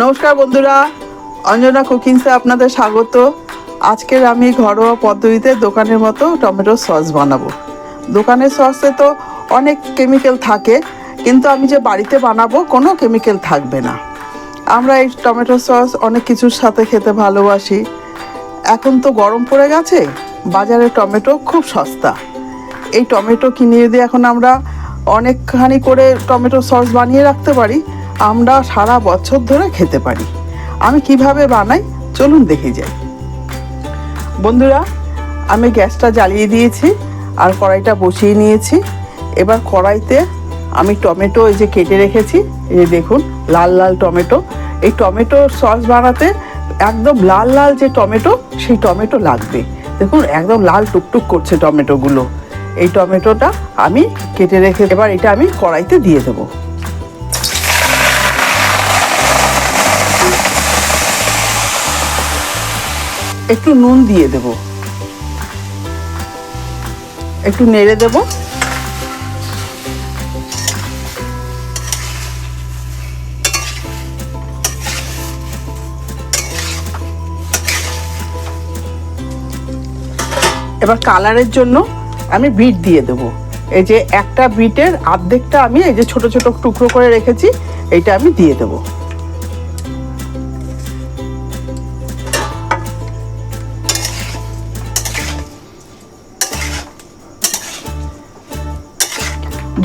নমস্কার বন্ধুরা, অঞ্জনা কুকিংসে আপনাদের স্বাগত। আজকের আমি ঘরোয়া পদ্ধতিতে দোকানের মতো টমেটো সস বানাবো। দোকানের সসে তো অনেক কেমিক্যাল থাকে, কিন্তু আমি যে বাড়িতে বানাবো কোনো কেমিক্যাল থাকবে না। আমরা এই টমেটো সস অনেক কিছুর সাথে খেতে ভালোবাসি। এখন তো গরম পড়ে গেছে, বাজারে টমেটো খুব সস্তা। এই টমেটো কিনে যদি এখন আমরা অনেকখানি করে টমেটো সস বানিয়ে রাখতে পারি, আমরা সারা বছর ধরে খেতে পারি। আমি কিভাবে বানাই চলুন দেখে যাই। বন্ধুরা, আমি গ্যাসটা জ্বালিয়ে দিয়েছি আর কড়াইটা বসিয়ে নিয়েছি। এবার কড়াইতে আমি টমেটো এই যে কেটে রেখেছি, এই যে দেখুন লাল লাল টমেটো। এই টমেটো সস বানাতে একদম লাল লাল যে টমেটো, সেই টমেটো লাগবে। দেখুন একদম লাল টুকটুক করছে টমেটোগুলো। এই টমেটোটা আমি কেটে রেখে এবার এটা আমি কড়াইতে দিয়ে দেবো। একটু নুন দিয়ে দেব, একটু নেড়ে দেব। এবার কালারের জন্য আমি বিট দিয়ে দেব। এই যে একটা বিটের অর্ধেকটা আমি এই যে ছোট ছোট টুকরো করে রেখেছি, এইটা আমি দিয়ে দেব।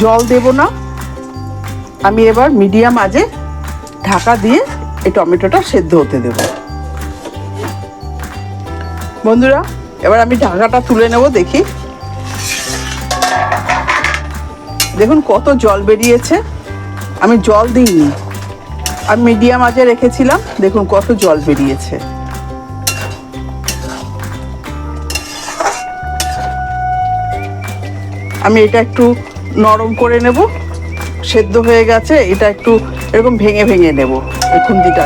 জল দেব না, আমি এবার মিডিয়াম আঁচে ঢাকা দিয়ে এই টমেটোটা সেদ্ধ হতে দেব। বন্ধুরা, এবার আমি ঢাকাটা তুলে নেব। দেখি, দেখুন কত জল বেরিয়েছে। আমি জল দিইনি, আমি মিডিয়াম আঁচে রেখেছিলাম। দেখুন কত জল বেরিয়েছে। আমি এটা একটু নরম করে নেব। সেদ্ধ হয়ে গেছে, এটা একটু এরকম ভেঙে ভেঙে নেব এই খুন্তিটা।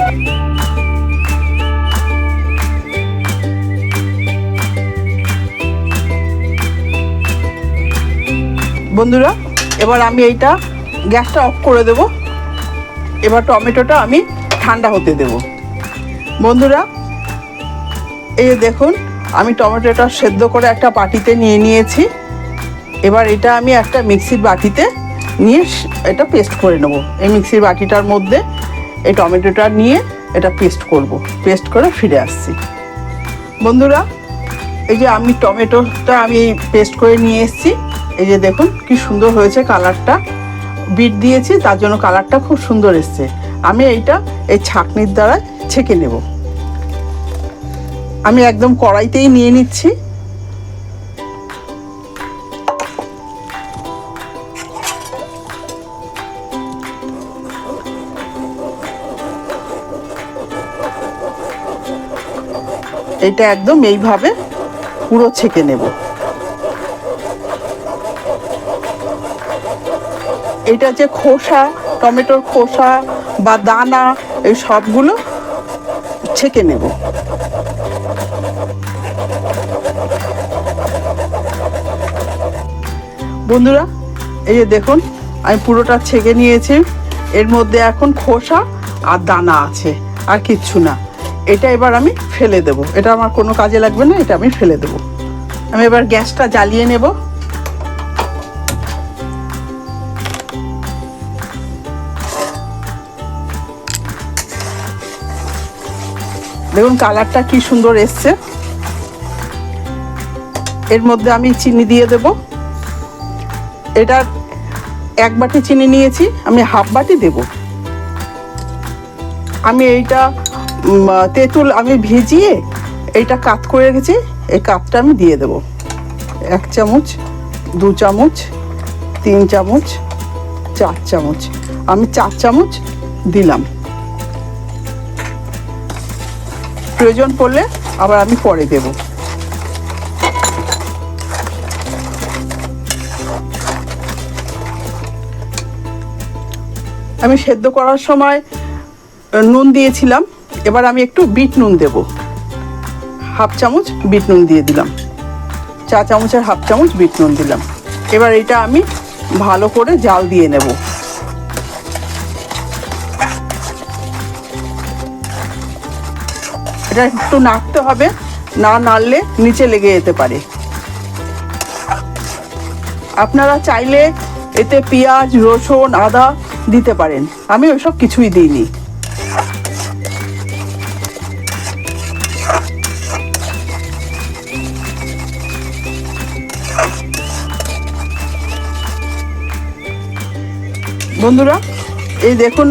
বন্ধুরা, এবার আমি এইটা গ্যাসটা অফ করে দেব। এবার টমেটোটা আমি ঠান্ডা হতে দেব। বন্ধুরা, এই দেখুন আমি টমেটোটা সেদ্ধ করে একটা বাটিতে নিয়ে নিয়েছি। এবার এটা আমি একটা মিক্সির বাটিতে নিয়ে এটা পেস্ট করে নেব। এই মিক্সির বাটিটার মধ্যে এই টমেটোটা নিয়ে এটা পেস্ট করব। পেস্ট করে ফিরে আসছি। বন্ধুরা, এই যে আমি টমেটোটা আমি পেস্ট করে নিয়ে এসেছি। এই যে দেখুন কি সুন্দর হয়েছে কালারটা। বিট দিয়েছি তার জন্য কালারটা খুব সুন্দর এসছে। আমি এইটা এই ছাঁকনির দ্বারা ছেঁকে নেব। আমি একদম কড়াইতেই নিয়ে নিচ্ছি। এটা একদম এইভাবে পুরো ছেঁকে নেব। এটা যে খোসা, টমেটোর খোসা বা দানা, এই সবগুলো ছেঁকে নেব। বন্ধুরা, এই যে দেখুন আমি পুরোটা ছেঁকে নিয়েছি। এর মধ্যে এখন খোসা আর দানা আছে, আর কিচ্ছু না। এটা এবার আমি ফেলে দেব। এটা আমার কোনো কাজে লাগবে না, এটা আমি ফেলে দেব। আমি এবার গ্যাসটা জ্বালিয়ে নেব। দেখুন কালারটা কি সুন্দর এসছে। এর মধ্যে আমি চিনি দিয়ে দেব। এটা এক বাটি চিনি নিয়েছি, আমি হাফ বাটি দেব। আমি এইটা তেঁতুল আমি ভিজিয়ে এইটা কাত করে রেখেছি, এই কাতটা আমি দিয়ে দেব। 1 চামচ, 2 চামচ, 3 চামচ, 4 চামচ। আমি 4 চামচ দিলাম। প্রয়োজন পড়লে আবার আমি পরে দেব। আমি সেদ্ধ করার সময় নুন দিয়েছিলাম। এবার আমি একটু বিট নুন দেব। হাফ চামচ বিট নুন দিয়ে দিলাম। 4 চামচের হাফ চামচ বিট নুন দিলাম। এবার এটা আমি ভালো করে জাল দিয়ে নেব। এটা একটু নাড়তে হবে, না নাড়লে নিচে লেগে যেতে পারে। আপনারা চাইলে এতে পেঁয়াজ, রসুন, আদা দিতে পারেন, আমি ওইসব কিছুই দিইনি। বন্ধুরা, এই দেখুন,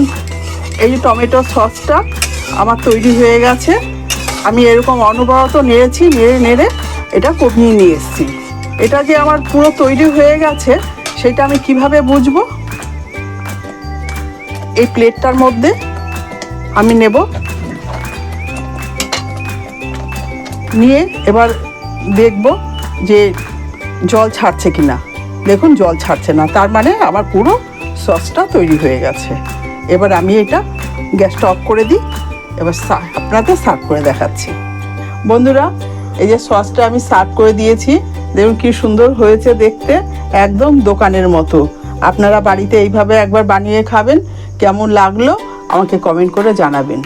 এই যে টমেটো সসটা আমার তৈরি হয়ে গেছে। আমি এরকম অনবরত নেড়েছি, নেড়ে এটা কমিয়ে নিয়ে এসেছি। এটা যে আমার পুরো তৈরি হয়ে গেছে সেটা আমি কিভাবে বুঝবো? এই প্লেটটার মধ্যে আমি নেব, নিয়ে এবার দেখব যে জল ছাড়ছে কিনা। দেখুন, জল ছাড়ছে না, তার মানে আমার পুরো সসটা তৈরি হয়ে গেছে। এবার আমি এটা গ্যাসটা অফ করে দিই। এবার আপনাদের সার্ভ করে দেখাচ্ছি। বন্ধুরা, এই যে সসটা আমি সার্ভ করে দিয়েছি, দেখুন কি সুন্দর হয়েছে দেখতে, একদম দোকানের মতো। আপনারা বাড়িতে এইভাবে একবার বানিয়ে খাবেন, কেমন লাগলো আমাকে কমেন্ট করে জানাবেন।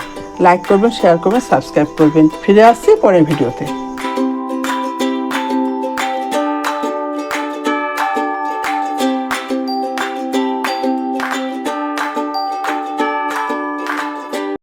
লাইক করবেন, শেয়ার করবেন, সাবস্ক্রাইব করবেন। ফিরে আসছি পরের ভিডিওতে।